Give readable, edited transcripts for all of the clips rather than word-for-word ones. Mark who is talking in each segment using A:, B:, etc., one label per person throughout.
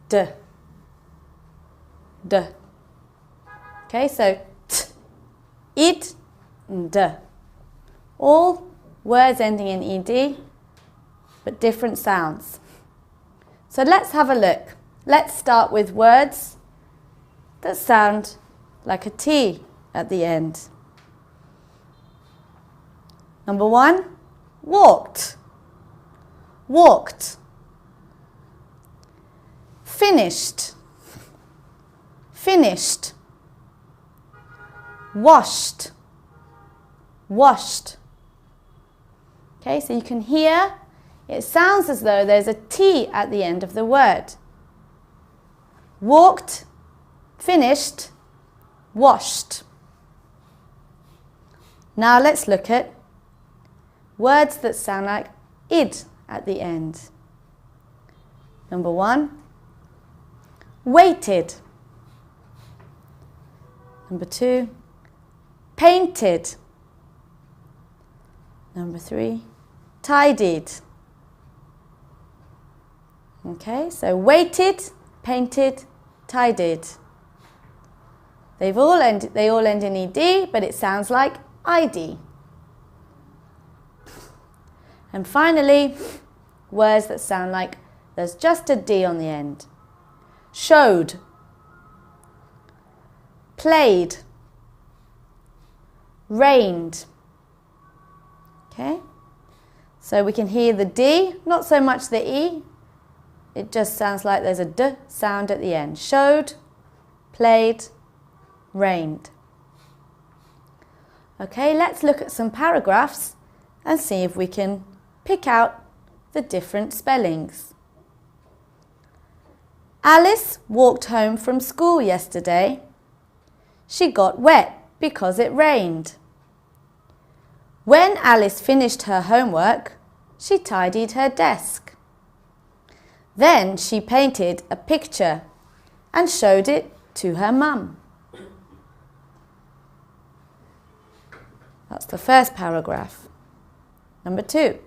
A: d, d. Okay, so t, id, and d. All words ending in ed, but different sounds. So let's have a look. Let's start with words that sound like a T at the end. Number 1, walked, walked. Finished, finished. Washed, washed. Okay, so you can hear it sounds as though there's a T at the end of the word. Walked, finished, washed. Now let's look at words that sound like id at the end. Number 1, waited. Number 2, painted. Number 3, tidied. Okay, so waited, painted, tidied. They all end in ed, but it sounds like id. And finally, words that sound like there's just a d on the end. Showed, played, rained. Okay, so we can hear the d, not so much the e. It just sounds like there's a d sound at the end. Showed, played, rained. Okay, let's look at some paragraphs and see if we can pick out the different spellings. Alice walked home from school yesterday. She got wet because it rained. When Alice finished her homework, she tidied her desk. Then she painted a picture and showed it to her mum. That's the first paragraph. Number 2,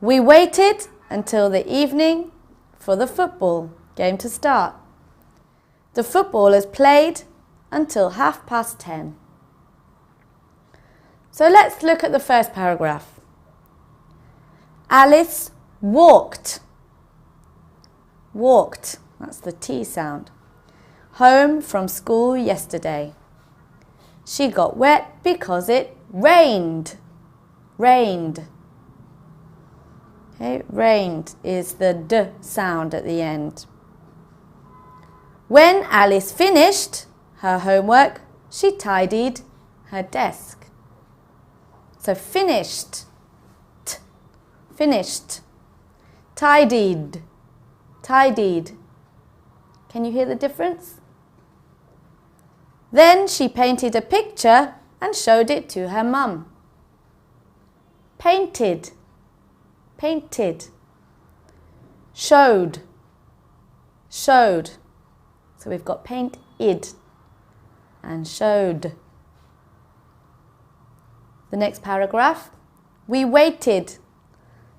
A: we waited until the evening for the football game to start. The footballers played until 10:30. So let's look at the first paragraph. Alice walked. Walked, that's the T sound. Home from school yesterday. She got wet because it rained. Rained. Okay, rained is the D sound at the end. When Alice finished her homework, she tidied her desk. So finished, t, finished. Tidied, tidied. Can you hear the difference? Then she painted a picture and showed it to her mum. Painted, painted. Showed, showed. So we've got painted and showed. The next paragraph. We waited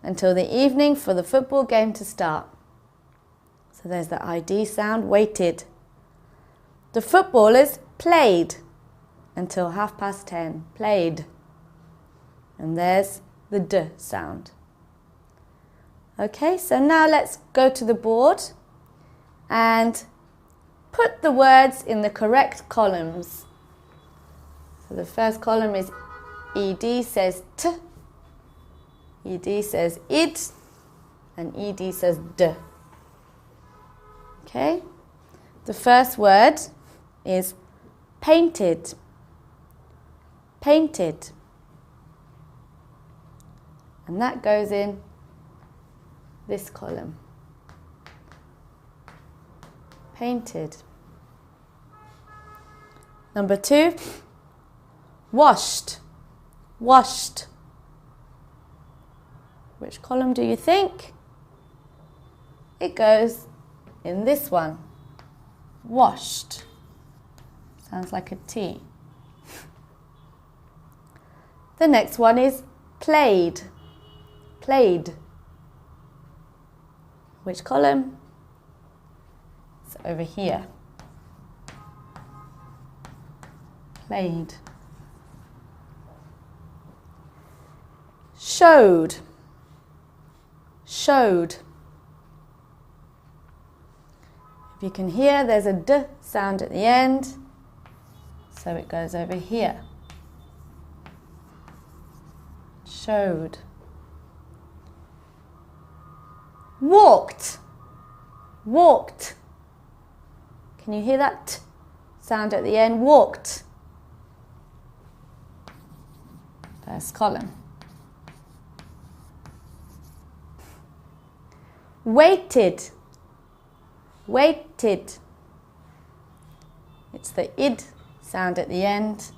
A: until the evening for the football game to start. So there's the ID sound, waited. The footballers played until 10:30. Played. And there's the D sound. Okay, so now let's go to the board and put the words in the correct columns. So the first column is ED says T, ED says id, and ED says D. Okay, the first word is painted, painted. And that goes in this column. Painted. Number 2, washed, washed. Which column do you think? It goes in this one. Washed. Sounds like a T. The next one is played, played. Which column? It's over here. Played. Showed. Showed. If you can hear, there's a d sound at the end, so it goes over here. Showed. Walked. Walked. Can you hear that t sound at the end? Walked. First column. Waited. Waited. It's the id sound at the end.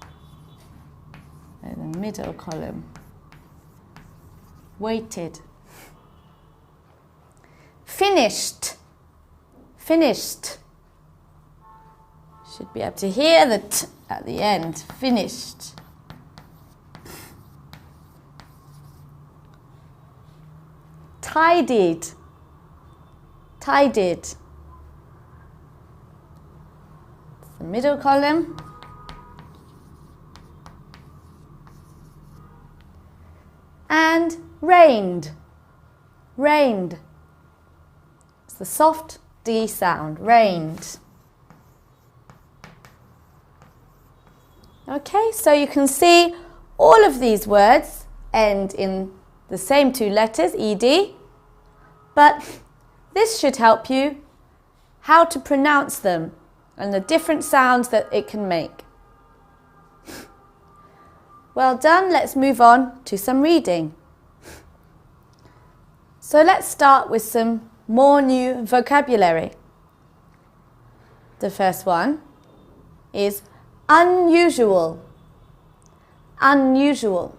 A: And the middle column. Waited. Finished. Finished. Should be able to hear the t at the end. Finished. Tidied. Tidied. It's the middle column. And rained. Rained. It's the soft D sound. Rained. Okay, so you can see all of these words end in the same two letters, ed, but this should help you how to pronounce them and the different sounds that it can make. Well done, let's move on to some reading. So let's start with some more new vocabulary. The first one is unusual. Unusual.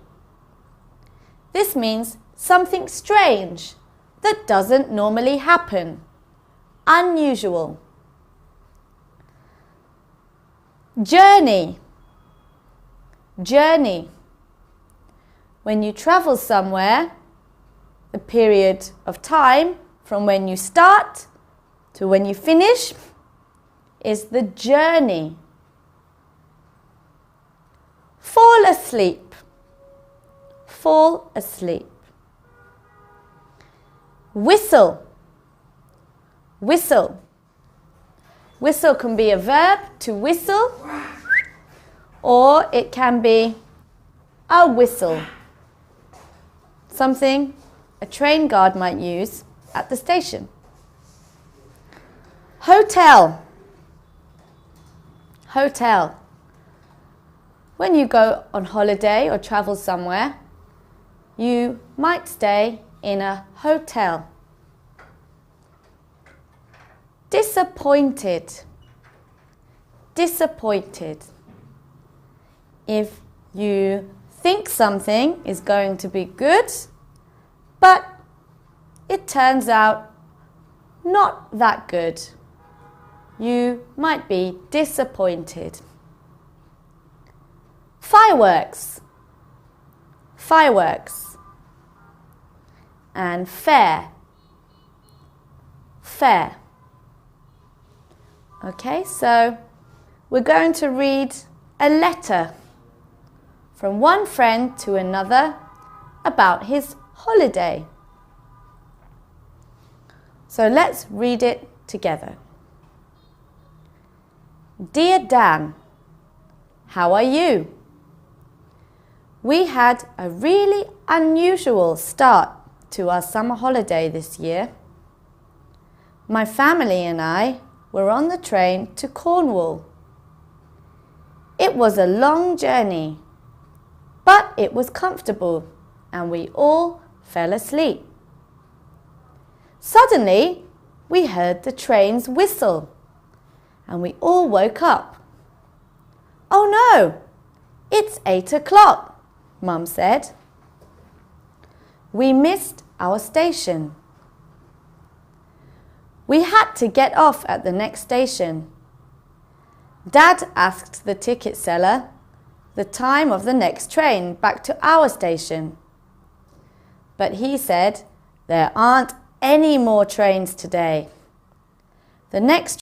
A: This means something strange that doesn't normally happen. Unusual. Journey. Journey. When you travel somewhere, the period of time from when you start to when you finish is the journey. Fall asleep. Fall asleep. Whistle. Whistle. Whistle can be a verb, to whistle, or it can be a whistle. Something a train guard might use at the station. Hotel. Hotel. When you go on holiday or travel somewhere, you might stay in a hotel. Disappointed. Disappointed. If you think something is going to be good, but it turns out not that good, you might be disappointed. Fireworks. Fireworks. And fair. Fair. Okay, so we're going to read a letter from one friend to another about his holiday. So let's read it together. Dear Dan, how are you? We had a really unusual start to our summer holiday this year. My family and I were on the train to Cornwall. It was a long journey, but it was comfortable and we all fell asleep. Suddenly, we heard the train's whistle and we all woke up. Oh no, it's 8 o'clock, Mum said. We missed our station. We had to get off at the next station. Dad asked the ticket seller the time of the next train back to our station. But he said there aren't any more trains today. The next